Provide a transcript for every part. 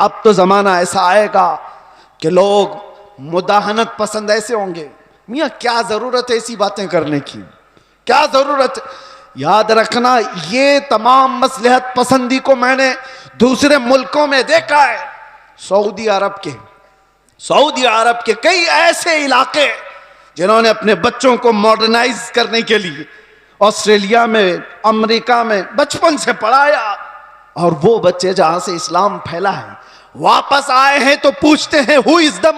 अब तो जमाना ऐसा आएगा कि लोग मुदाहनत पसंद ऐसे होंगे, मियाँ क्या जरूरत है ऐसी बातें करने की, क्या जरूरत है। याद रखना, ये तमाम मसलहत पसंदी को मैंने दूसरे मुल्कों में देखा है। सऊदी अरब के कई ऐसे इलाके जिन्होंने अपने बच्चों को मॉडर्नाइज करने के लिए ऑस्ट्रेलिया में, अमेरिका में बचपन से पढ़ाया, और वो बच्चे जहां से इस्लाम फैला है वापस आए हैं तो पूछते हैं हु इज द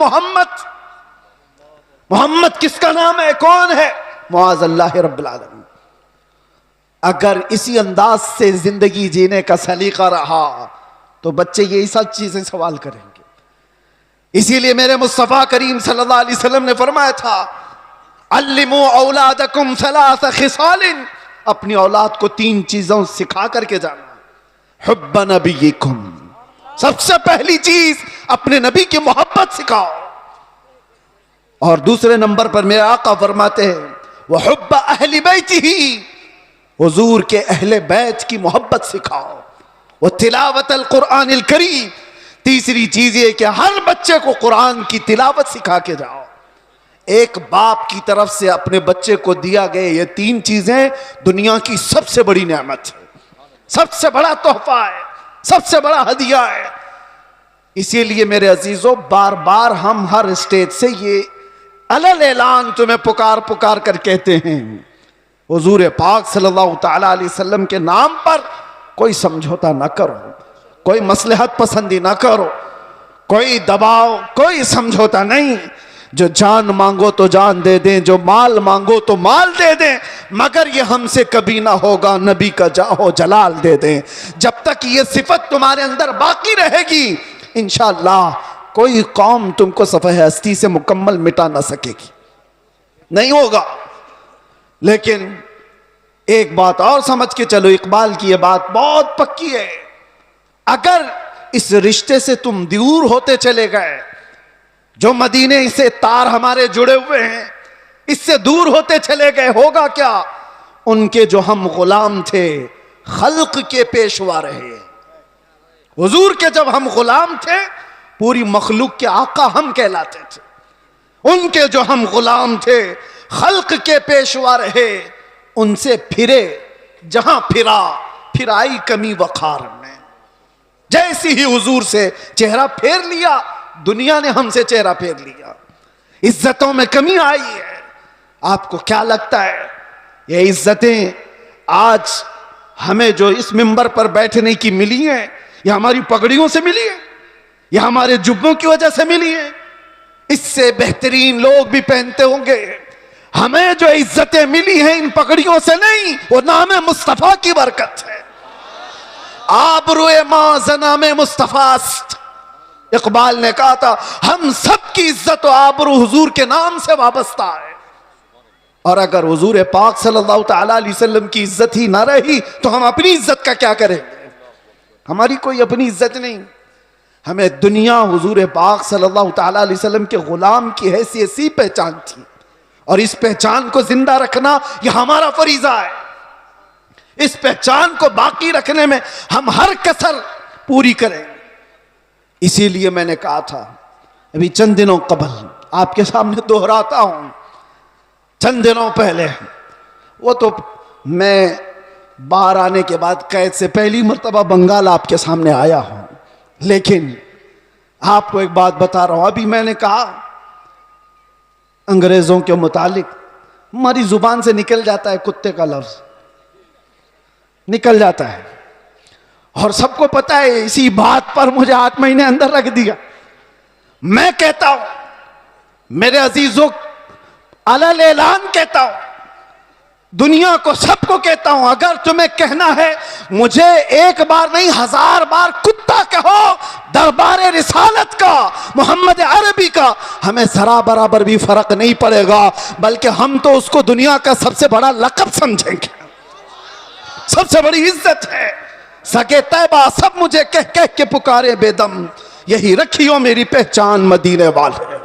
मोहम्मद किसका नाम है, कौन है? मुआज़ल्लाह रब्बिल आलमीन। अगर इसी अंदाज से जिंदगी जीने का सलीका रहा तो बच्चे यही सब चीजें सवाल करेंगे। इसीलिए मेरे मुस्तफा करीम सल्लल्लाहु अलैहि वसल्लम ने फरमाया था, अल्लिमू औलादकुम सलास खिसालिन, अपनी औलाद को 3 चीजों सिखा करके जाना। हुब्ब नबीकुम, सबसे पहली चीज अपने नबी की मोहब्बत सिखाओ, और दूसरे नंबर पर मेरे आका फरमाते हैं वह हुब्ब अहली बैतिही, हुजूर के अहले बैत की मोहब्बत सिखाओ, वह तिलावत अल कुरान अल करीम, तीसरी चीज ये कि हर बच्चे को कुरान की तिलावत सिखा के जाओ। एक बाप की तरफ से अपने बच्चे को दिया गए ये 3 चीजें दुनिया की सबसे बड़ी नेमत है, सबसे बड़ा तोहफा है, सबसे बड़ा हदिया है। इसीलिए मेरे अजीजों, बार बार हम हर स्टेज से ये अलल ऐलान तुम्हें पुकार पुकार कर कहते हैं, हुजूर पाक सल्लल्लाहु ताला अलैहि वसल्लम के नाम पर कोई समझौता ना करो, कोई मसलहत पसंदी ना करो, कोई दबाव, कोई समझौता नहीं। जो जान मांगो तो जान दे दें, जो माल मांगो तो माल दे दें, मगर ये हमसे कभी ना होगा नबी का जाहो जलाल दे दें। जब तक ये सिफत तुम्हारे अंदर बाकी रहेगी, इंशाअल्लाह कोई कौम तुमको सफ़ह हस्ती से मुकम्मल मिटा ना सकेगी, नहीं होगा। लेकिन एक बात और समझ के चलो, इकबाल की ये बात बहुत पक्की है, अगर इस रिश्ते से तुम दूर होते चले गए, जो मदीने से तार हमारे जुड़े हुए हैं इससे दूर होते चले गए, होगा क्या? उनके जो हम गुलाम थे खल्क के पेशवा रहे, हुजूर के जब हम गुलाम थे पूरी मखलूक के आका हम कहलाते थे, उनके जो हम गुलाम थे खल्क के पेशवा रहे, उनसे फिरे जहां फिरा फिराई कमी वखार में। जैसी ही हुजूर से चेहरा फेर लिया, दुनिया ने हमसे चेहरा फेर लिया, इज्जतों में कमी आई है। आपको क्या लगता है ये इज्जतें आज हमें जो इस मिंबर पर बैठने की मिली हैं, ये हमारी पगड़ियों से मिली है, ये हमारे जुब्बों की वजह से मिली है? इससे बेहतरीन लोग भी पहनते होंगे। हमें जो इज्जतें मिली हैं इन पगड़ियों से नहीं, वो नाम मुस्तफा की बरकत है। आबरूए मां ज़नामे मुस्तफास्त, इकबाल ने कहा था हम सब की इज्जत और आबरू हुजूर के नाम से वाबस्ता है। और अगर हुजूर पाक सल्लल्लाहु ताला अलैहि वसल्लम की इज्जत ही ना रही तो हम अपनी इज्जत का क्या करेंगे? हमारी कोई अपनी इज्जत नहीं। हमें दुनिया हुजूर पाक सल्लल्लाहु ताला अलैहि वसल्लम के गुलाम की हैसियत सी पहचान थी, और इस पहचान को जिंदा रखना यह हमारा फरीजा है। इस पहचान को बाकी रखने में हम हर कसर पूरी करें। इसीलिए मैंने कहा था अभी चंद दिनों कबल, आपके सामने दोहराता हूं, चंद दिनों पहले, वो तो मैं बाहर आने के बाद कैद से पहली मर्तबा बंगाल आपके सामने आया हूं, लेकिन आपको एक बात बता रहा हूं। अभी मैंने कहा अंग्रेजों के मुतालिक हमारी जुबान से निकल जाता है कुत्ते का लफ्ज, निकल जाता है, और सबको पता है। इसी बात पर मुझे 8 महीने अंदर रख दिया। मैं कहता हूं मेरे अजीजों, अलल ऐलान कहता हूं, दुनिया को सबको कहता हूं, अगर तुम्हें कहना है मुझे एक बार नहीं 1000 बार कुत्ता कहो, दरबार रिसालत का, मोहम्मद अरबी का, हमें जरा बराबर भी फर्क नहीं पड़ेगा, बल्कि हम तो उसको दुनिया का सबसे बड़ा लक़ब समझेंगे, सबसे बड़ी इज्जत है। सके तैबा सब मुझे कह कह के पुकारे बेदम, यही रखियो मेरी पहचान मदीने वाले,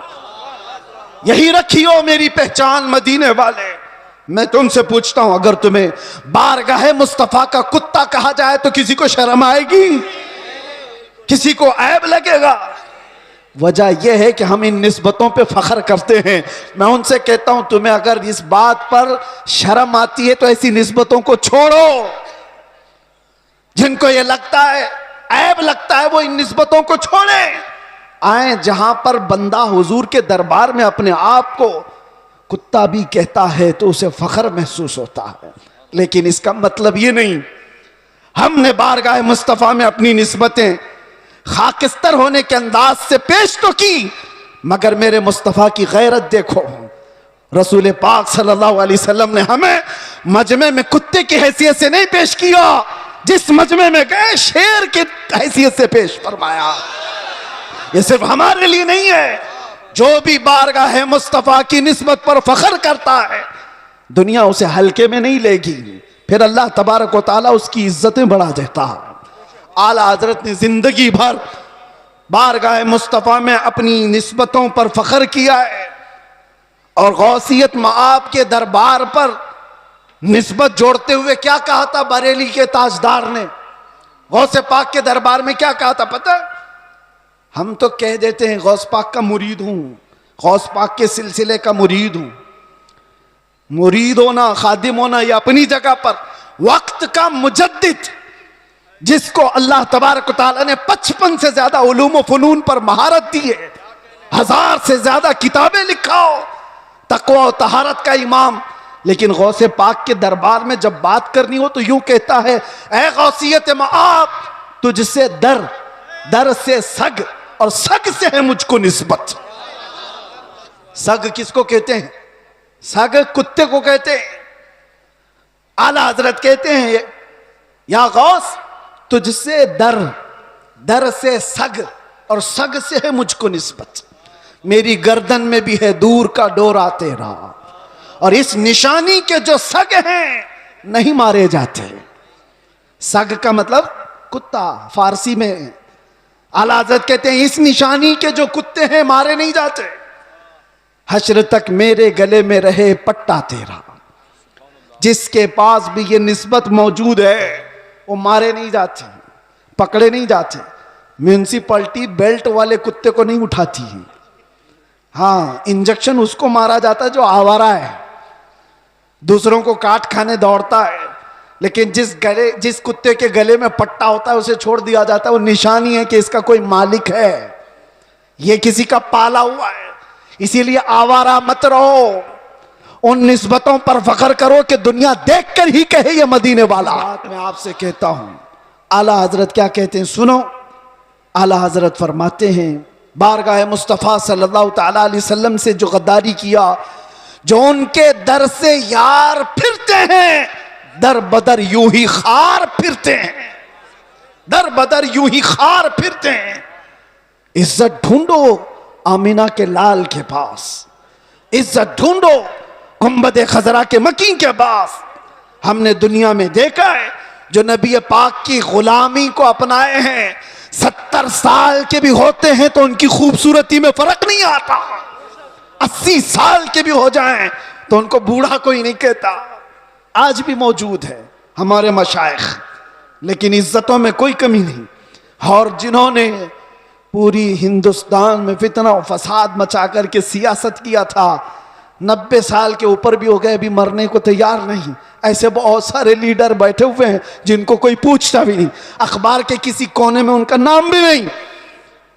यही रखियो मेरी पहचान मदीने वाले। मैं तुमसे पूछता हूं, अगर तुम्हें बारगाह मुस्तफा का कुत्ता कहा जाए तो किसी को शर्म आएगी? किसी को ऐब लगेगा। वजह यह है कि हम इन निस्बतों पे फख्र करते हैं। मैं उनसे कहता हूं तुम्हें अगर इस बात पर शर्म आती है तो ऐसी निस्बतों को छोड़ो। जिनको ये लगता है, ऐब लगता है, वो इन निस्बतों को छोड़े। आए जहां पर बंदा हुजूर के दरबार में अपने आप को कुत्ता भी कहता है तो उसे फख्र महसूस होता है। लेकिन इसका मतलब ये नहीं, हमने बारगाह मुस्तफ़ा में अपनी निस्बतें खाकिस्तर होने के अंदाज से पेश तो की, मगर मेरे मुस्तफ़ा की गैरत देखो। रसूल पाक सल्लल्लाहु अलैहि वसल्लम ने हमें मजमे में कुत्ते की हैसियत से नहीं पेश किया, जिस मजमे में गए शेर की हैसियत से पेश फरमाया। ये सिर्फ हमारे लिए नहीं है, जो भी बारगाह मुस्तफ़ा की निस्बत पर फख्र करता है दुनिया उसे हल्के में नहीं लेगी, फिर अल्लाह तबारक व तआला उसकी इज्जतें बढ़ा देता है। आला हजरत ने जिंदगी भर बारगाह मुस्तफ़ा में अपनी निस्बतों पर फख्र किया है और गौसियत मआब के दरबार पर निस्बत जोड़ते हुए क्या कहा था बरेली के ताजदार ने? गौसे पाक के दरबार में क्या कहा था पता है? हम तो कह देते हैं गौस पाक का मुरीद हूं, गौस पाक के सिलसिले का मुरीद हूं। मुरीद होना, खादिम होना, ये अपनी जगह पर। वक्त का मुजद्दिद जिसको अल्लाह तबारक व तआला ने 55 से ज्यादा उलूम व फनून पर महारत दी है, 1000 से ज्यादा किताबें लिखाओ, तकवा और तहारत का इमाम, लेकिन गौसे पाक के दरबार में जब बात करनी हो तो यूं कहता है, ऐ गौसियत मआब तुझसे दर, दर से सग और सग से है मुझको निस्बत। सग किसको कहते हैं? सग कुत्ते को कहते हैं। आला हजरत कहते हैं या गौस तुझसे दर, दर से सग और सग से है मुझको निस्बत। मेरी गर्दन में भी है दूर का डोरा तेरा, और इस निशानी के जो सग हैं नहीं मारे जाते। सग का मतलब कुत्ता फारसी में। आला हज़रत कहते हैं इस निशानी के जो कुत्ते हैं मारे नहीं जाते। हश्र तक मेरे गले में रहे पट्टा तेरा, जिसके पास भी ये निस्बत मौजूद है वो मारे नहीं जाते, पकड़े नहीं जाते। म्यूनिसिपैलिटी बेल्ट वाले कुत्ते को नहीं उठाती है। हाँ, इंजेक्शन उसको मारा जाता है जो आवारा है, दूसरों को काट खाने दौड़ता है। लेकिन जिस कुत्ते के गले में पट्टा होता है उसे छोड़ दिया जाता है। वो निशानी है कि इसका कोई मालिक है, ये किसी का पाला हुआ है। इसीलिए आवारा मत रहो, उन निस्बतों पर फख्र करो कि दुनिया देखकर ही कहे ये मदीने वाला। मैं आपसे कहता हूं, आला हजरत क्या कहते हैं सुनो। आला हजरत फरमाते हैं बारगाह मुस्तफ़ा सल्लल्लाहु तआला अलैहि वसल्लम से जो गद्दारी किया, जो उनके दर से यार फिरते हैं, दर बदर यूं ही खार फिरते हैं, दर बदर यूं ही खार फिरते हैं। इज्जत ढूंढो आमिना के लाल के पास, इज्जत ढूंढो गुंबद खजरा के मकीन के पास। हमने दुनिया में देखा है जो नबी पाक की गुलामी को अपनाए हैं, 70 साल के भी होते हैं तो उनकी खूबसूरती में फर्क नहीं आता। 80 साल के भी हो जाएं तो उनको बूढ़ा कोई नहीं कहता। आज भी मौजूद है हमारे मशाइख, लेकिन इज्जतों में कोई कमी नहीं। और जिन्होंने पूरी हिंदुस्तान में फितना और फसाद मचा करके सियासत किया था, 90 साल के ऊपर भी हो गए, अभी मरने को तैयार नहीं। ऐसे बहुत सारे लीडर बैठे हुए हैं जिनको कोई पूछता भी नहीं, अखबार के किसी कोने में उनका नाम भी नहीं।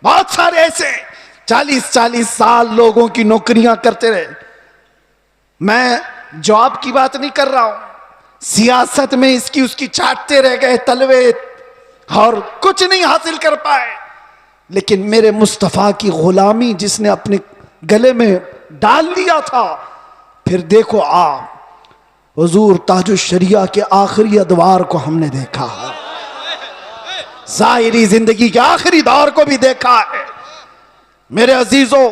बहुत सारे ऐसे 40-40 साल लोगों की नौकरियां करते रहे। मैं जॉब की बात नहीं कर रहा हूं, सियासत में इसकी उसकी चाटते रह गए तलवे और कुछ नहीं हासिल कर पाए। लेकिन मेरे मुस्तफ़ा की गुलामी जिसने अपने गले में डाल लिया था, फिर देखो आप हुजूर ताजुश शरिया के आखिरी अदवार को हमने देखा है, ज़ाहिरी जिंदगी के आखिरी दौर को भी देखा है। मेरे अजीजों,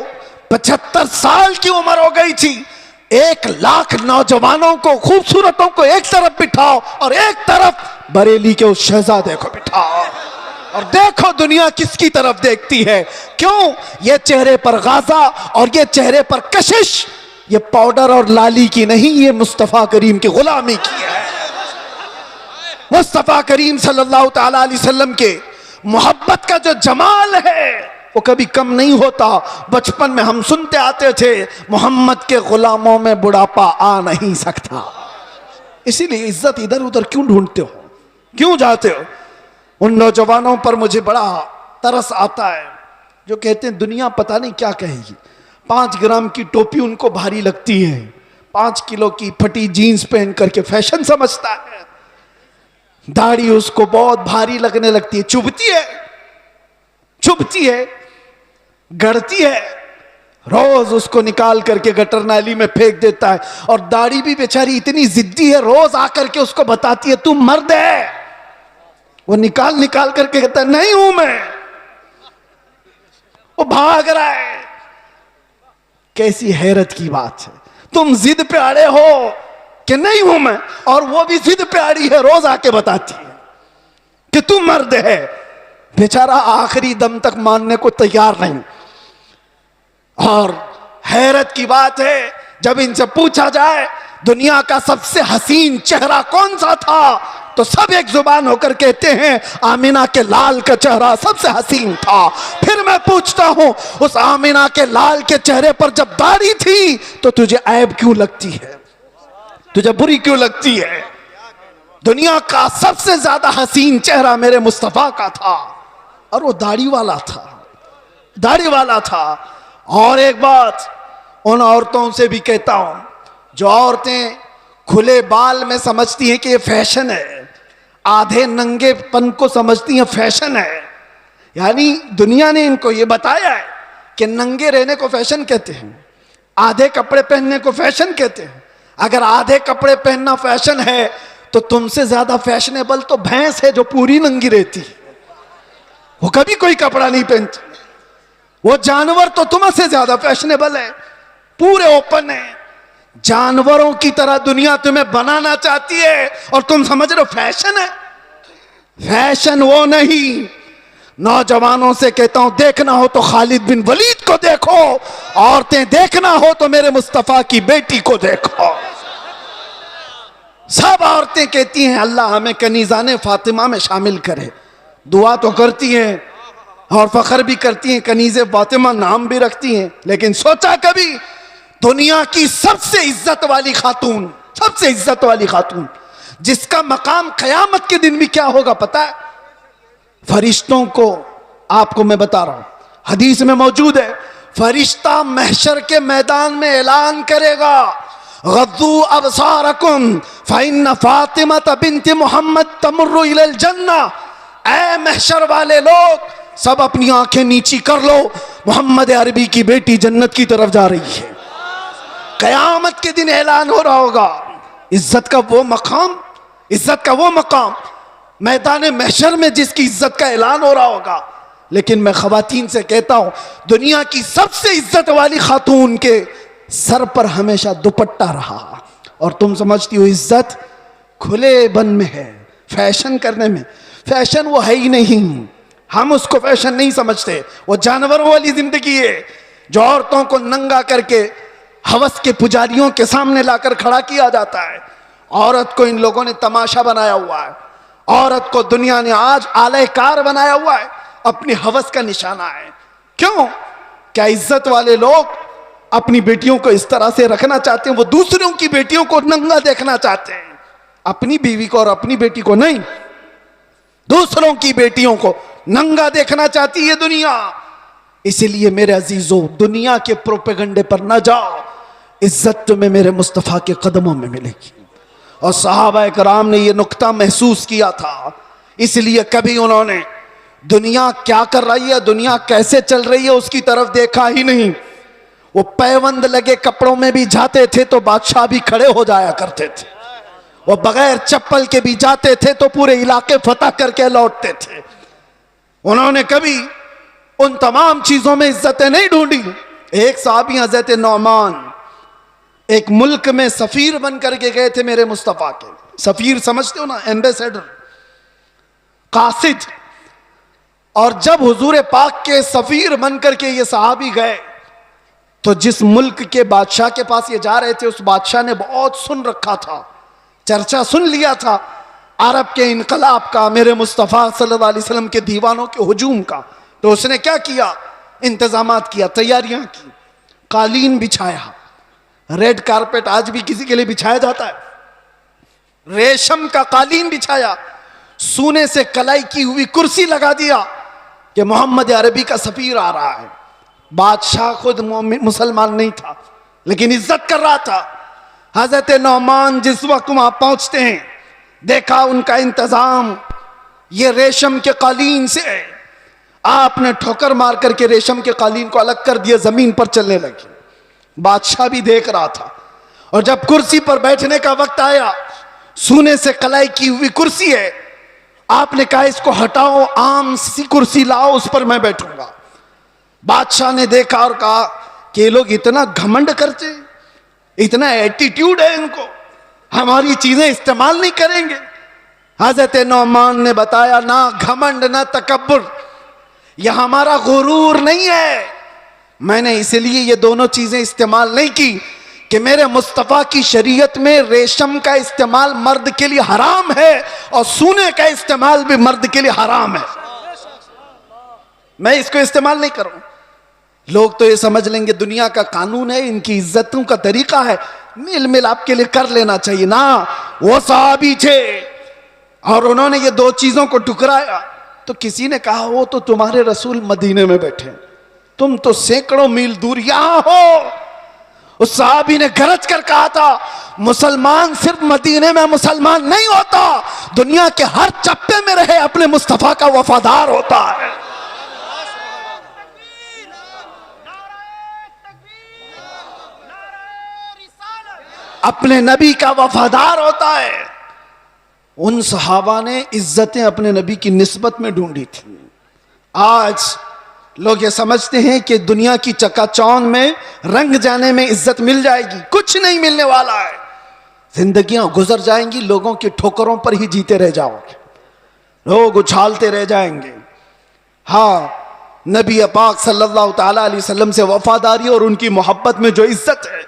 75 साल की उम्र हो गई थी। 1 लाख नौजवानों को, खूबसूरतों को एक तरफ बिठाओ और एक तरफ बरेली के उस शहजादे को बिठाओ, और देखो दुनिया किसकी तरफ देखती है। क्यों? ये चेहरे पर गाजा और ये चेहरे पर कशिश, ये पाउडर और लाली की नहीं, ये मुस्तफ़ा करीम की गुलामी की है। मुस्तफ़ा करीम सल्लल्लाहु तआला अलैहि वसल्लम के मोहब्बत का जो जमाल है वो कभी कम नहीं होता। बचपन में हम सुनते आते थे, मोहम्मद के गुलामों में बुढ़ापा आ नहीं सकता। इसीलिए इज्जत इधर उधर क्यों ढूंढते हो, क्यों जाते हो? उन नौजवानों पर मुझे बड़ा तरस आता है जो कहते हैं दुनिया पता नहीं क्या कहेगी। 5 ग्राम की टोपी उनको भारी लगती है, 5 किलो की फटी जीन्स पहन करके फैशन समझता है। दाढ़ी उसको बहुत भारी लगने लगती है, चुभती है, चुभती है, गड़ती है। रोज उसको निकाल करके गटर नाली में फेंक देता है। और दाढ़ी भी बेचारी इतनी जिद्दी है, रोज आकर के उसको बताती है तू मर्द है। वो निकाल निकाल करके कहता है नहीं हूं मैं। वो भाग रहा है। कैसी हैरत की बात है, तुम जिद पे अड़े हो कि नहीं हूं मैं, और वो भी जिद पे अड़ी है, रोज आके बताती है कि तू मर्द है। बेचारा आखिरी दम तक मानने को तैयार नहीं। और हैरत की बात है, जब इनसे पूछा जाए दुनिया का सबसे हसीन चेहरा कौन सा था, तो सब एक जुबान होकर कहते हैं आमिना के लाल का चेहरा सबसे हसीन था। फिर मैं पूछता हूं उस आमिना के लाल के चेहरे पर जब दाढ़ी थी तो तुझे ऐब क्यों लगती है, तुझे बुरी क्यों लगती है? दुनिया का सबसे ज्यादा हसीन चेहरा मेरे मुस्तफा का था, और वो दाढ़ी वाला था, दाढ़ी वाला था। और एक बात उन औरतों से भी कहता हूं जो औरतें खुले बाल में समझती हैं कि ये फैशन है, आधे नंगेपन को समझती हैं फैशन है। यानी दुनिया ने इनको ये बताया है कि नंगे रहने को फैशन कहते हैं, आधे कपड़े पहनने को फैशन कहते हैं। अगर आधे कपड़े पहनना फैशन है तो तुमसे ज्यादा फैशनेबल तो भैंस है जो पूरी नंगी रहती है, वो कभी कोई कपड़ा नहीं पहनती। वो जानवर तो तुमसे ज्यादा फैशनेबल है, पूरे ओपन है। जानवरों की तरह दुनिया तुम्हें बनाना चाहती है और तुम समझ रहे हो फैशन है। फैशन वो नहीं। नौजवानों से कहता हूं देखना हो तो खालिद बिन वलीद को देखो, औरतें देखना हो तो मेरे मुस्तफा की बेटी को देखो। सब औरतें कहती हैं अल्लाह हमें कनीज़ाने फातिमा में शामिल करे, दुआ तो करती हैं और फख्र भी करती हैं, कनीज़े फातिमा नाम भी रखती हैं। लेकिन सोचा कभी दुनिया की सबसे इज्जत वाली खातून, सबसे इज्जत वाली खातून जिसका मकाम क़यामत के दिन भी क्या होगा पता है? फरिश्तों को आपको मैं बता रहा हूं, हदीस में मौजूद है, फरिश्ता महशर के मैदान में ऐलान करेगा गद्दू अबसारकुम फ़इन्न फ़ातिमा बिन्त मुहम्मद तमुर्रु इलल जन्ना। ऐ महशर वाले लोग सब अपनी आंखें नीची कर लो, मोहम्मद अरबी की बेटी जन्नत की तरफ जा रही है। कयामत के दिन ऐलान हो रहा होगा। इज्जत का वो मकाम, इज्जत का वो मकाम मैदान महशर में जिसकी इज्जत का ऐलान हो रहा होगा। लेकिन मैं खवातीन से कहता हूं दुनिया की सबसे इज्जत वाली खातून के सर पर हमेशा दुपट्टा रहा, और तुम समझती हो इज्जत खुले बन में है, फैशन करने में। फैशन वो है ही नहीं, हम उसको फैशन नहीं समझते। वो जानवरों वाली जिंदगी है जो औरतों को नंगा करके हवस के पुजारियों के सामने लाकर खड़ा किया जाता है। औरत को इन लोगों ने तमाशा बनाया हुआ है, औरत को दुनिया ने आज आलयकार बनाया हुआ है, अपनी हवस का निशाना है। क्यों? क्या इज्जत वाले लोग अपनी बेटियों को इस तरह से रखना चाहते हैं? वो दूसरों की बेटियों को नंगा देखना चाहते हैं, अपनी बीवी को और अपनी बेटी को नहीं, दूसरों की बेटियों को नंगा देखना चाहती है दुनिया। इसलिए मेरे अजीजों दुनिया के प्रोपेगंडे पर न जाओ, इज्जत तुम्हें मेरे मुस्तफ़ा के कदमों में मिलेगी। और सहाबा कराम ने यह नुक्ता महसूस किया था, इसलिए कभी उन्होंने दुनिया क्या कर रही है, दुनिया कैसे चल रही है उसकी तरफ देखा ही नहीं। वो पैबंद लगे कपड़ों में भी जाते थे तो बादशाह भी खड़े हो जाया करते थे, वो बगैर चप्पल के भी जाते थे तो पूरे इलाके फतह करके लौटते थे। उन्होंने कभी उन तमाम चीजों में इज्जतें नहीं ढूंढी। एक साहबी हज़रत नौमान एक मुल्क में सफीर बन करके गए थे मेरे मुस्तफ़ा के। सफीर समझते हो ना, एम्बेसडर, कासिद। और जब हुजूर पाक के सफीर बन करके ये सहाबी गए तो जिस मुल्क के बादशाह के पास ये जा रहे थे उस बादशाह ने बहुत सुन रखा था, चर्चा सुन लिया था। अरब के इनकलाब का, मेरे मुस्तफ़ा सल्लल्लाहु अलैहि वसल्लम के दीवानों के हुजूम का। तो उसने क्या किया? इंतजामात किया, तैयारियां की, कालीन बिछाया। रेड कारपेट आज भी किसी के लिए बिछाया जाता है, रेशम का कालीन बिछाया, सोने से कलाई की हुई कुर्सी लगा दिया कि मोहम्मद अरबी का सफीर आ रहा है। बादशाह खुद मुसलमान नहीं था, लेकिन इज्जत कर रहा था। हजरत नौमान जिस वक्त वहां पहुंचते हैं, देखा उनका इंतजाम ये रेशम के कालीन से है। आपने ठोकर मार करके रेशम के कालीन को अलग कर दिया, जमीन पर चलने लगे। बादशाह भी देख रहा था, और जब कुर्सी पर बैठने का वक्त आया, सोने से कलाई की हुई कुर्सी है, आपने कहा इसको हटाओ, आम सी कुर्सी लाओ, उस पर मैं बैठूंगा। बादशाह ने देखा और कहा कि ये लोग इतना घमंड करते, इतना एटीट्यूड है इनको, हमारी चीजें इस्तेमाल नहीं करेंगे। हजरत नौमान ने बताया, ना घमंड ना तकब्बुर, यह हमारा गुरूर नहीं है। मैंने इसलिए ये दोनों चीजें इस्तेमाल नहीं की कि मेरे मुस्तफ़ा की शरीयत में रेशम का इस्तेमाल मर्द के लिए हराम है और सोने का इस्तेमाल भी मर्द के लिए हराम है, मैं इसको इस्तेमाल नहीं करूं। लोग तो ये समझ लेंगे दुनिया का कानून है, इनकी इज्जतों का तरीका है, मिल मिल आपके लिए कर लेना चाहिए ना। वो सहाबी थे और उन्होंने ये दो चीजों को टुकराया। तो किसी ने कहा वो तो तुम्हारे रसूल मदीने में बैठे, तुम तो सैकड़ों मील दूर यहां हो। उस सहाबी ने गरज कर कहा था, मुसलमान सिर्फ मदीने में मुसलमान नहीं होता, दुनिया के हर चप्पे में रहे अपने मुस्तफा का वफादार होता है। अपने नबी का वफादार होता है। उन सहाबा ने इज्जतें अपने नबी की निस्बत में ढूंढी थी। आज लोग ये समझते हैं कि दुनिया की चकाचौंध में रंग जाने में इज्जत मिल जाएगी, कुछ नहीं मिलने वाला है। जिंदगियां गुजर जाएंगी, लोगों की ठोकरों पर ही जीते रह जाओगे, लोग उछालते रह जाएंगे। हाँ, नबी पाक सल्लल्लाहु ताला अलैहि वसल्लम से वफादारी और उनकी मोहब्बत में जो इज्जत है,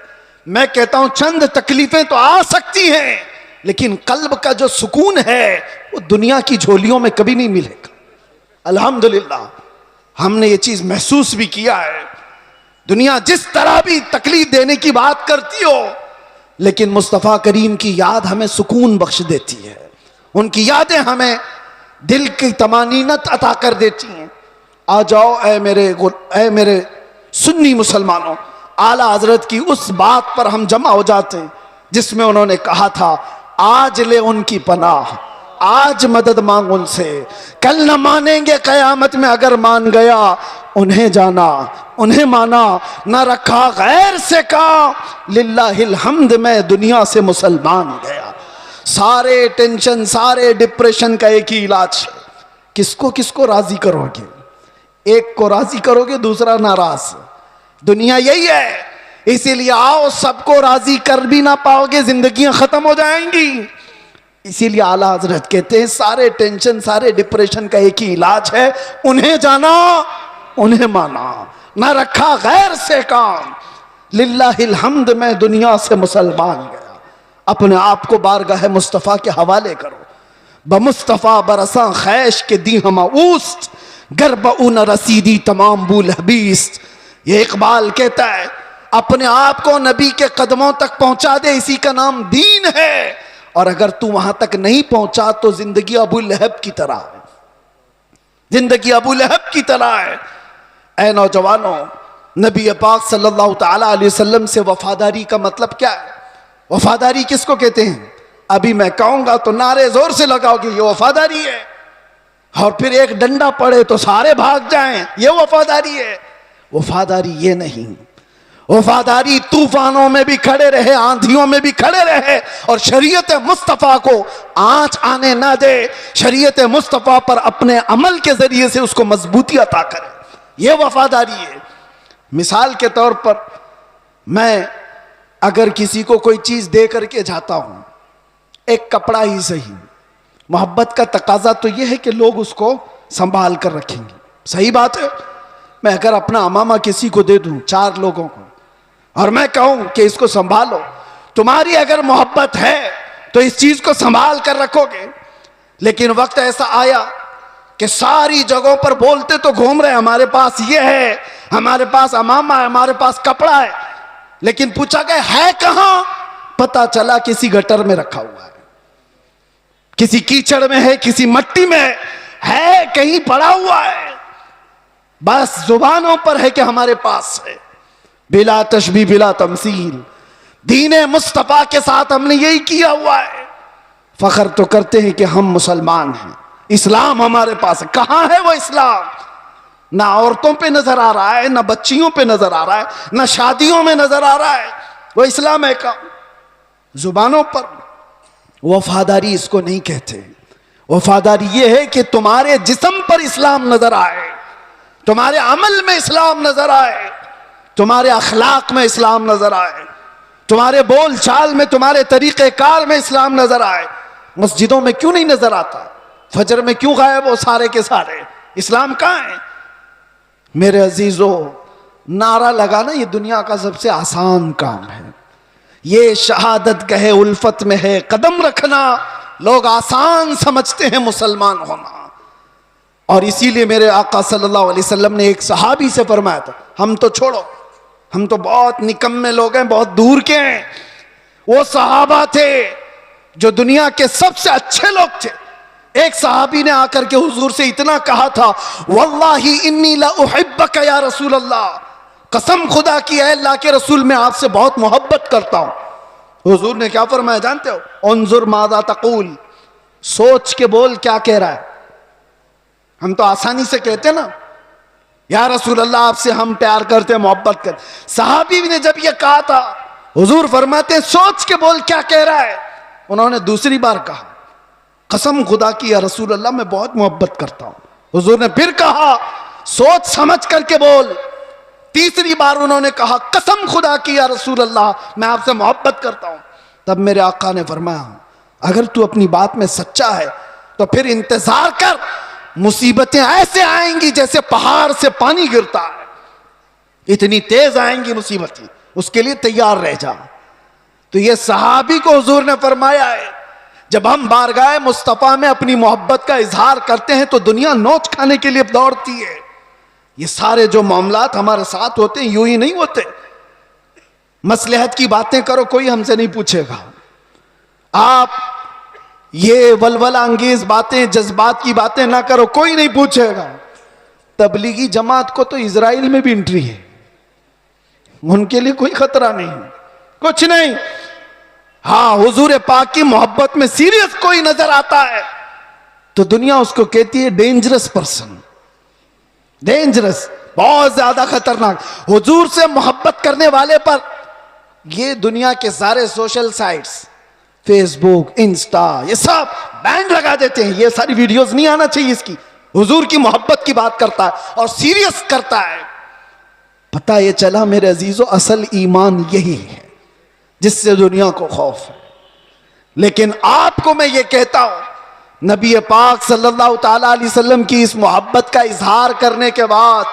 मैं कहता हूं चंद तकलीफें तो आ सकती हैं, लेकिन कल्ब का जो सुकून है वो दुनिया की झोलियों में कभी नहीं मिलेगा। अल्हम्दुलिल्लाह हमने ये चीज महसूस भी किया है। दुनिया जिस तरह भी तकलीफ देने की बात करती हो, लेकिन मुस्तफ़ा करीम की याद हमें सुकून बख्श देती है, उनकी यादें हमें दिल की तमानीनत अता कर देती हैं। आ जाओ ऐ मेरे सुन्नी मुसलमानों, आला हजरत की उस बात पर हम जमा हो जाते हैं जिसमें उन्होंने कहा था, आज ले उनकी पनाह, आज मदद मांग उनसे, कल न मानेंगे कयामत में अगर मान गया, उन्हें जाना उन्हें माना, न रखा गैर से का, लिल्लाहिल हम्द मैं दुनिया से मुसलमान गया। सारे टेंशन, सारे डिप्रेशन का एक ही इलाज है, किसको किसको राजी करोगे, एक को राजी करोगे दूसरा नाराज। दुनिया यही है, इसीलिए आओ, सबको राजी कर भी ना पाओगे, जिंदगियां खत्म हो जाएंगी। इसीलिए आला हजरत कहते हैं सारे टेंशन, सारे डिप्रेशन का एक ही इलाज है, उन्हें जाना उन्हें माना, ना रखा गैर से काम, लिल्लाहिल हम्द मैं दुनिया से मुसलमान गया। अपने आप को बारगाह मुस्तफ़ा के हवाले करो। बमुस्तफ़ा बरसा खैश के दी हम ऊस्त, गर्ब उन रसीदी तमाम बुल हबीस। ये इकबाल कहता है, अपने आप को नबी के कदमों तक पहुंचा दे, इसी का नाम दीन है। और अगर तू वहां तक नहीं पहुंचा तो जिंदगी अबू लहब की तरह है, जिंदगी अबू लहब की तरह है। ऐ नौजवानों, नबी पाक सल्लल्लाहु ताला अलैहि वसल्लम से वफादारी का मतलब क्या है? वफादारी किसको कहते हैं? अभी मैं कहूंगा तो नारे जोर से लगाओगे, ये वफादारी है। और फिर एक डंडा पड़े तो सारे भाग जाएं, ये वफादारी है। वफादारी ये नहीं, वफादारी तूफानों में भी खड़े रहे, आंधियों में भी खड़े रहे और शरीयत मुस्तफ़ा को आंच आने ना दे, शरीयत मुस्तफ़ा पर अपने अमल के जरिए से उसको मजबूती अता करे, ये वफादारी है। मिसाल के तौर पर, मैं अगर किसी को कोई चीज दे करके जाता हूं, एक कपड़ा ही सही, मोहब्बत का तकाजा तो यह है कि लोग उसको संभाल कर रखेंगे, सही बात है। मैं अगर अपना अमामा किसी को दे दूं, 4 लोगों को, और मैं कहूं कि इसको संभालो, तुम्हारी अगर मोहब्बत है तो इस चीज को संभाल कर रखोगे। लेकिन वक्त ऐसा आया कि सारी जगहों पर बोलते तो घूम रहे, हमारे पास ये है, हमारे पास अमामा है, हमारे पास कपड़ा है, लेकिन पूछा गया है कहां? पता चला किसी गटर में रखा हुआ है, किसी कीचड़ में है, किसी मट्टी में है, कहीं पड़ा हुआ है। बस जुबानों पर है कि हमारे पास है। बिला तशबीह बिला तमसील, दीने मुस्तफा के साथ हमने यही किया हुआ है। फख्र तो करते हैं कि हम मुसलमान हैं, इस्लाम हमारे पास है। कहां है वो इस्लाम? ना औरतों पे नजर आ रहा है, ना बच्चियों पे नजर आ रहा है, ना शादियों में नजर आ रहा है। वो इस्लाम है का जुबानों पर। वफादारी इसको नहीं कहते। वफादारी ये है कि तुम्हारे जिस्म पर इस्लाम नजर आए, तुम्हारे अमल में इस्लाम नजर आए, तुम्हारे अखलाक में इस्लाम नजर आए, तुम्हारे बोल चाल में, तुम्हारे तरीके कार में इस्लाम नजर आए। मस्जिदों में क्यों नहीं नजर आता? फजर में क्यों गायब हो सारे के सारे? इस्लाम कहां है? मेरे अजीजों, नारा लगाना ये दुनिया का सबसे आसान काम है। ये शहादत कहे उल्फत में है कदम रखना, लोग आसान समझते हैं मुसलमान होना। और इसीलिए मेरे आका सल्लल्लाहु अलैहि वसल्लम ने एक सहाबी से फरमाया था, हम तो छोड़ो, हम तो बहुत निकम्मे लोग हैं, बहुत दूर के हैं। वो सहाबा थे जो दुनिया के सबसे अच्छे लोग थे। एक सहाबी ने आकर के हुजूर से इतना कहा था, वल्लाही इन्नी ला उहिब्बक या रसूल अल्लाह, कसम खुदा की है अल्लाह के रसूल, मैं आपसे बहुत मोहब्बत करता हूं। हुजूर ने क्या फरमाया जानते हो? उन्जुर मादा तकूल, सोच के बोल क्या कह रहा है। हम तो आसानी से कहते ना, या रसूल अल्लाह आपसे हम प्यार करते, मोहब्बत करते। सहाबी ने जब ये कहा था, हुजूर फरमाते सोच के बोल क्या कह रहा है। उन्होंने दूसरी बार कहा, कसम खुदा की या रसूल अल्लाह मैं बहुत मोहब्बत करता हूं। हुजूर ने फिर कहा, सोच समझ करके बोल। तीसरी बार उन्होंने कहा, कसम खुदा की या रसूल अल्लाह मैं आपसे मोहब्बत करता हूं। तब मेरे आका ने फरमाया, अगर तू अपनी बात में सच्चा है तो फिर इंतजार कर, मुसीबतें ऐसे आएंगी जैसे पहाड़ से पानी गिरता है, इतनी तेज आएंगी मुसीबतें, उसके लिए तैयार रह जा। तो ये सहाबी को हुजूर ने फरमाया है, जब हम बारगाह मुस्तफा में अपनी मोहब्बत का इजहार करते हैं तो दुनिया नोच खाने के लिए दौड़ती है। ये सारे जो मामलात हमारे साथ होते हैं यूं ही नहीं होते। मसलहत की बातें करो, कोई हमसे नहीं पूछेगा। आप ये वलवला अंगेज बातें, जज्बात की बातें ना करो, कोई नहीं पूछेगा। तबलीगी जमात को तो इजराइल में भी एंट्री है, उनके लिए कोई खतरा नहीं, कुछ नहीं। हाँ, हुजूर पाक की मोहब्बत में सीरियस कोई नजर आता है तो दुनिया उसको कहती है डेंजरस पर्सन, डेंजरस, बहुत ज्यादा खतरनाक। हुजूर से मोहब्बत करने वाले पर ये दुनिया के सारे सोशल साइट्स, फेसबुक, इंस्टा, ये सब बैन लगा देते हैं। ये सारी वीडियोस नहीं आना चाहिए इसकी। हुजूर की मोहब्बत की बात करता है और सीरियस करता है। पता ये चला मेरे अजीजों, असल ईमान यही है जिससे दुनिया को खौफ है। लेकिन आपको मैं ये कहता हूं, नबी पाक सल्लल्लाहु ताला अलैहि वसल्लम की इस मोहब्बत का इजहार करने के बाद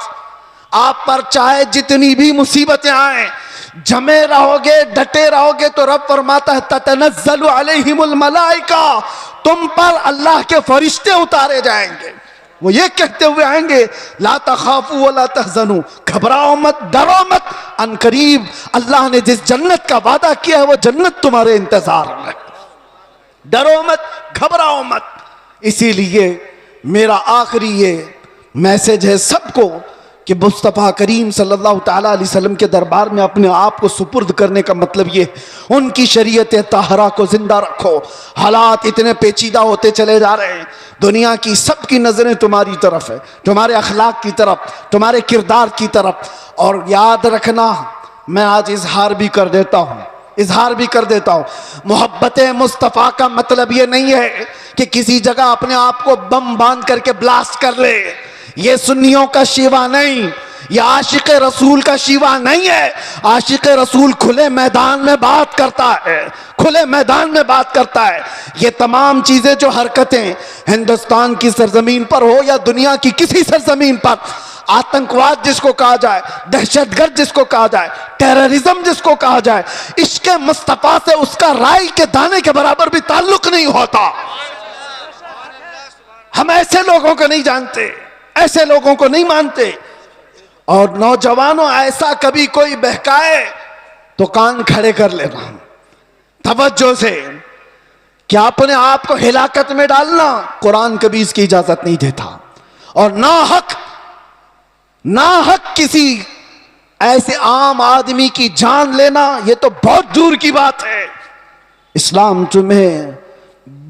आप पर चाहे जितनी भी मुसीबतें आए, जमे रहोगे, डटे रहोगे, तो रब फरमाता है ततनज़्ज़लु अलैहिमुल मलाइका, तुम पर अल्लाह के फरिश्ते उतारे जाएंगे। वो ये कहते हुए आएंगे, ला तखाफू व ला तहज़नू, घबराओ मत, डरो मत, अनकरीब अल्लाह ने जिस जन्नत का वादा किया है वो जन्नत तुम्हारे इंतजार में, डरो मत, घबराओ मत। इसीलिए मेरा आखिरी ये मैसेज है सबको कि मुस्तफ़ा करीम सल्लल्लाहु ताला अलैहि वसल्लम के दरबार में अपने आप को सुपुर्द करने का मतलब ये, उनकी शरीयत ताहरा को जिंदा रखो। हालात इतने पेचीदा होते चले जा रहे हैं, दुनिया की सबकी नजरें तुम्हारी तरफ है, तुम्हारे अखलाक की तरफ, तुम्हारे किरदार की तरफ। और याद रखना, मैं आज इजहार भी कर देता हूँ, इजहार भी कर देता हूँ, मोहब्बत मुस्तफ़ा का मतलब ये नहीं है कि किसी जगह अपने आप को बम बांध करके ब्लास्ट कर ले। ये सुन्नियों का शिवा नहीं, ये आशिक रसूल का शिवा नहीं है। आशिक रसूल खुले मैदान में बात करता है, खुले मैदान में बात करता है। ये तमाम चीजें जो हरकतें हिंदुस्तान की सरजमीन पर हो या दुनिया की किसी सरजमीन पर, आतंकवाद जिसको कहा जाए, दहशतगर्द जिसको कहा जाए, टेररिज्म जिसको कहा जाए, इश्क़ मुस्तफ़ा से उसका राई के दाने के बराबर भी ताल्लुक नहीं होता। हम ऐसे लोगों को नहीं जानते, ऐसे लोगों को नहीं मानते। और नौजवानों, ऐसा कभी कोई बहकाए तो कान खड़े कर लेना तवज्जो से, क्या अपने आप को हिलाकत में डालना कुरान कभी इसकी इजाजत नहीं देता। और ना हक किसी ऐसे आम आदमी की जान लेना, यह तो बहुत दूर की बात है। इस्लाम तुम्हें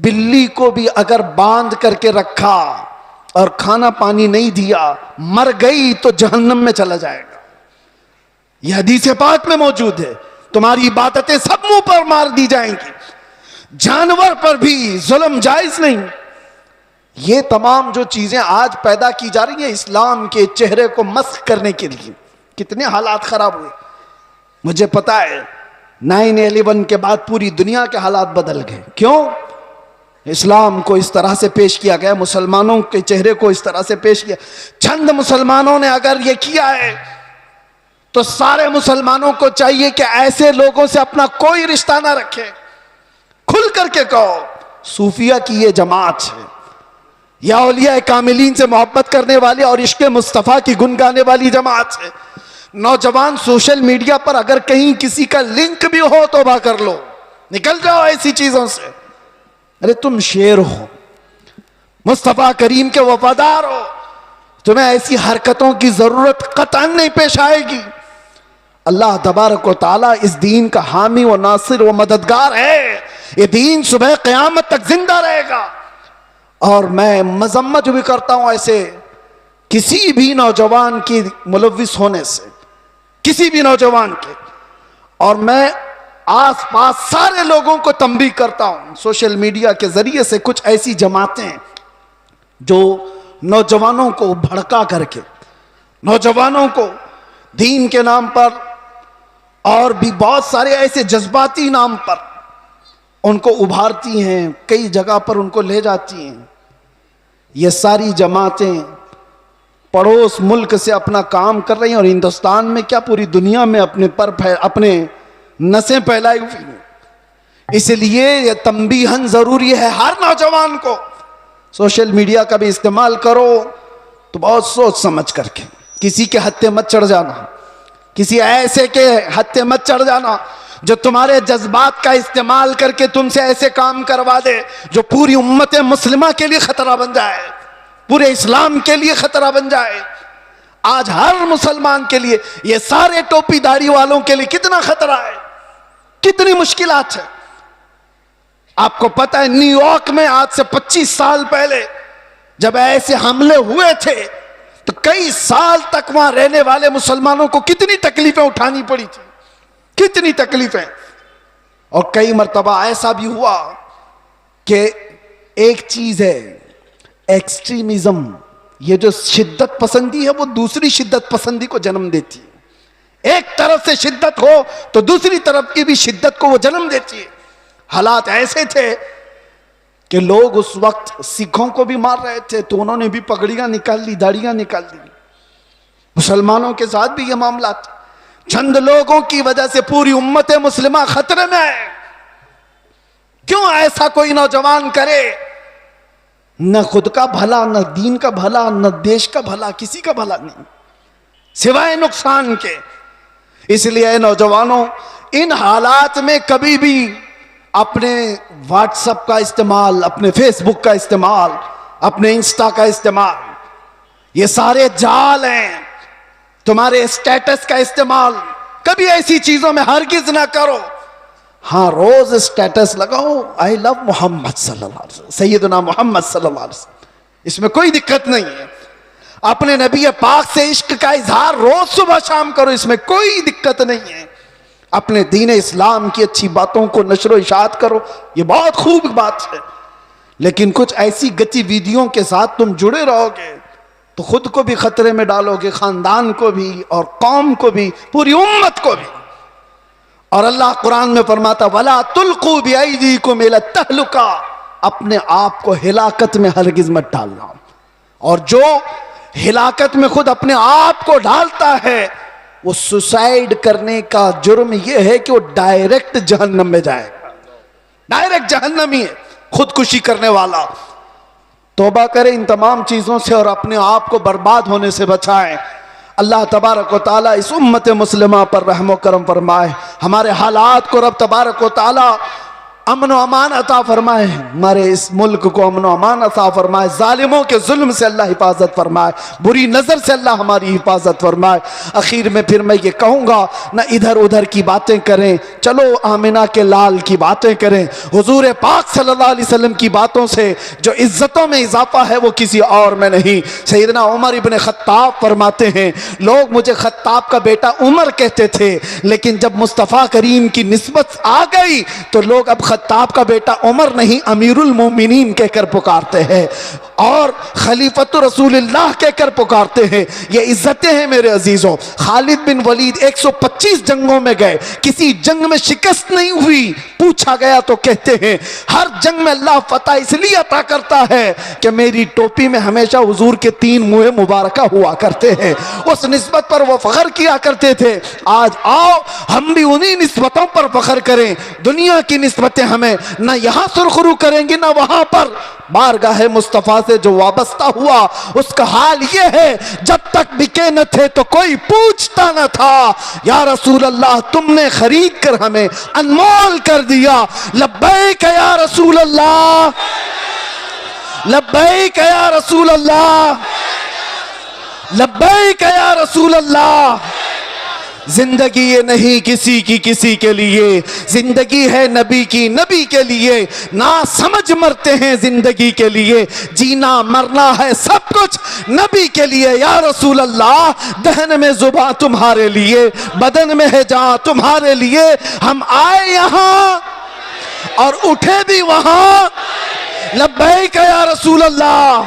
बिल्ली को भी अगर बांध करके रखा और खाना पानी नहीं दिया, मर गई तो जहन्नम में चला जाएगा। यह हदीस पाक में मौजूद है। तुम्हारी इबादतें सब मुंह पर मार दी जाएंगी, जानवर पर भी जुल्म जायज नहीं। ये तमाम जो चीजें आज पैदा की जा रही हैं इस्लाम के चेहरे को मस्ख करने के लिए, कितने हालात खराब हुए मुझे पता है। 9/11 के बाद पूरी दुनिया के हालात बदल गए। क्यों? इस्लाम को इस तरह से पेश किया गया, मुसलमानों के चेहरे को इस तरह से पेश किया। चंद मुसलमानों ने अगर ये किया है तो सारे मुसलमानों को चाहिए कि ऐसे लोगों से अपना कोई रिश्ता ना रखें। खुल करके कहो, सूफिया की ये जमात है या औलिया कामिलीन से मोहब्बत करने वाली और इश्क़ मुस्तफ़ा की गुन गाने वाली जमात है। नौजवान, सोशल मीडिया पर अगर कहीं किसी का लिंक भी हो तौबा कर लो, निकल जाओ ऐसी चीजों से। अरे तुम शेर हो, मुस्तफ़ा करीम के वफादार हो, तुम्हें ऐसी हरकतों की जरूरत कतई नहीं पेश आएगी। अल्लाह तबारक व तआला इस दीन का हामी व नासिर व मददगार है। ये दीन सुबह क़यामत तक जिंदा रहेगा। और मैं मजम्मत भी करता हूं ऐसे किसी भी नौजवान की मुलव्विस होने से, किसी भी नौजवान के। और मैं आस पास सारे लोगों को तंबीह करता हूं सोशल मीडिया के जरिए से, कुछ ऐसी जमातें जो नौजवानों को भड़का करके, नौजवानों को दीन के नाम पर और भी बहुत सारे ऐसे जज्बाती नाम पर उनको उभारती हैं, कई जगह पर उनको ले जाती हैं। ये सारी जमातें पड़ोस मुल्क से अपना काम कर रही हैं और हिंदुस्तान में क्या पूरी दुनिया में अपने नसें फैलाई हुई हैं। इसलिए यह तंबीहन जरूरी है हर नौजवान को। सोशल मीडिया का भी इस्तेमाल करो तो बहुत सोच समझ करके, किसी के हत्थे मत चढ़ जाना, किसी ऐसे के हत्थे मत चढ़ जाना जो तुम्हारे जज्बात का इस्तेमाल करके तुमसे ऐसे काम करवा दे जो पूरी उम्मत मुस्लिमा के लिए खतरा बन जाए, पूरे इस्लाम के लिए खतरा बन जाए। आज हर मुसलमान के लिए, ये सारे टोपीदारी वालों के लिए कितना खतरा है, कितनी मुश्किलात है। आपको पता है न्यूयॉर्क में आज से 25 साल पहले जब ऐसे हमले हुए थे तो कई साल तक वहां रहने वाले मुसलमानों को कितनी तकलीफें उठानी पड़ी थी, कितनी तकलीफें। और कई मर्तबा ऐसा भी हुआ कि एक चीज है एक्सट्रीमिज्म, ये जो शिद्दत पसंदी है वो दूसरी शिद्दत पसंदी को जन्म देती है। एक तरफ से शिद्दत हो तो दूसरी तरफ की भी शिद्दत को वो जन्म देती है। हालात ऐसे थे कि लोग उस वक्त सिखों को भी मार रहे थे तो उन्होंने भी पगड़ियां निकाल ली, दाढ़ियां निकाल दी। मुसलमानों के साथ भी ये मामला था। चंद लोगों की वजह से पूरी उम्मत मुस्लिमा खतरे में है। क्यों ऐसा कोई नौजवान करे? न खुद का भला, न दीन का भला, न देश का भला, किसी का भला नहीं सिवाय नुकसान के। इसलिए नौजवानों, इन हालात में कभी भी अपने व्हाट्सएप का इस्तेमाल, अपने फेसबुक का इस्तेमाल, अपने इंस्टा का इस्तेमाल, ये सारे जाल हैं। तुम्हारे स्टेटस का इस्तेमाल कभी ऐसी चीजों में हरगिज ना करो। हाँ, रोज स्टेटस लगाओ आई लव मोहम्मद सल्लल्लाहु अलैहि वसल्लम, सैयदना मोहम्मद सल्लल्लाहु अलैहि वसल्लम, इसमें कोई दिक्कत नहीं है। अपने नबी पाक से इश्क का इजहार रोज सुबह शाम करो, इसमें कोई दिक्कत नहीं है। अपने दीन इस्लाम की अच्छी बातों को नशर इशात करो, ये बहुत खूब बात है। लेकिन कुछ ऐसी गतिविधियों के साथ तुम जुड़े रहोगे तो खुद को भी खतरे में डालोगे, खानदान को भी और कौम को भी, पूरी उम्मत को भी। और अल्लाह कुरान में फरमाता वला तुल्कू बिअयदीकुम इला तहलुका, अपने आप को हिलाकत में हरगिज मत डालना। और जो हिलाकत में खुद अपने आप को डालता है वो सुसाइड करने का जुर्म यह है कि वो डायरेक्ट जहन्नम में जाएगा, डायरेक्ट जहन्नमी है खुदकुशी करने वाला। तौबा करें इन तमाम चीज़ों से और अपने आप को बर्बाद होने से बचाएं। अल्लाह तबारक व ताला इस उम्मत मुस्लिमा पर रहम करम फरमाए, हमारे हालात को रब तबारक व ताला अमन व अमान अता फरमाए, हमारे इस मुल्क को अमन व अमान अता फरमाए, जालिमों के जुल्म से अल्लाह हिफाजत फरमाए, बुरी नज़र से अल्लाह हमारी हिफाजत फरमाए। आखिर में फिर मैं ये कहूँगा, न इधर उधर की बातें करें, चलो आमिना के लाल की बातें करें। हुजूर पाक सल्लल्लाहु अलैहि वसल्लम की बातों से जो इज्जतों में इजाफा है वो किसी और में नहीं। सैयदना उमर इब्न खत्ताब फरमाते हैं, लोग मुझे खत्ताब का बेटा उमर कहते थे, लेकिन जब मुस्तफ़ा करीम की निस्बत आ गई तो लोग अब खत्ताब का बेटा उमर नहीं अमीरुल मोमिनीन कहकर पुकारते हैं और खलीफतु रसूलुल्लाह कहकर पुकारते हैं। ये इज्जतें हैं मेरे अजीजों। खालिद बिन वलीद 125 जंगों में गए, किसी जंग में शिकस्त नहीं हुई। पूछा गया तो कहते हैं हर जंग में अल्लाह फतह इसलिए अता करता है कि मेरी टोपी में हमेशा हुजूर के 3 मुँह मुबारका हुआ करते हैं। उस निस्बत पर वो फख्र किया करते थे। आज आओ हम भी उन्हीं निस्बतों पर फख्र करें। दुनिया की निस्बतें हमें न यहाँ सुरखरू करेंगी न वहाँ पर। बारगाह मुस्तफ़ा से जो वाबस्ता हुआ उसका हाल ये है, जब तक बिके न थे तो कोई पूछता न था। या रसूल अल्लाह तुमने खरीद कर हमें अनमोल कर दिया। लब्बैक या रसूल अल्लाह, लब्बैक या रसूल अल्लाह, लब्बैक या रसूल अल्लाह। जिंदगी ये नहीं किसी की किसी के लिए, जिंदगी है नबी की नबी के लिए। ना समझ मरते हैं जिंदगी के लिए, जीना मरना है सब कुछ नबी के लिए। या रसूल अल्लाह दहन में जुबां तुम्हारे लिए, बदन में है जान तुम्हारे लिए। हम आए यहाँ और उठे भी वहाँ। लब्बैक या रसूल अल्लाह।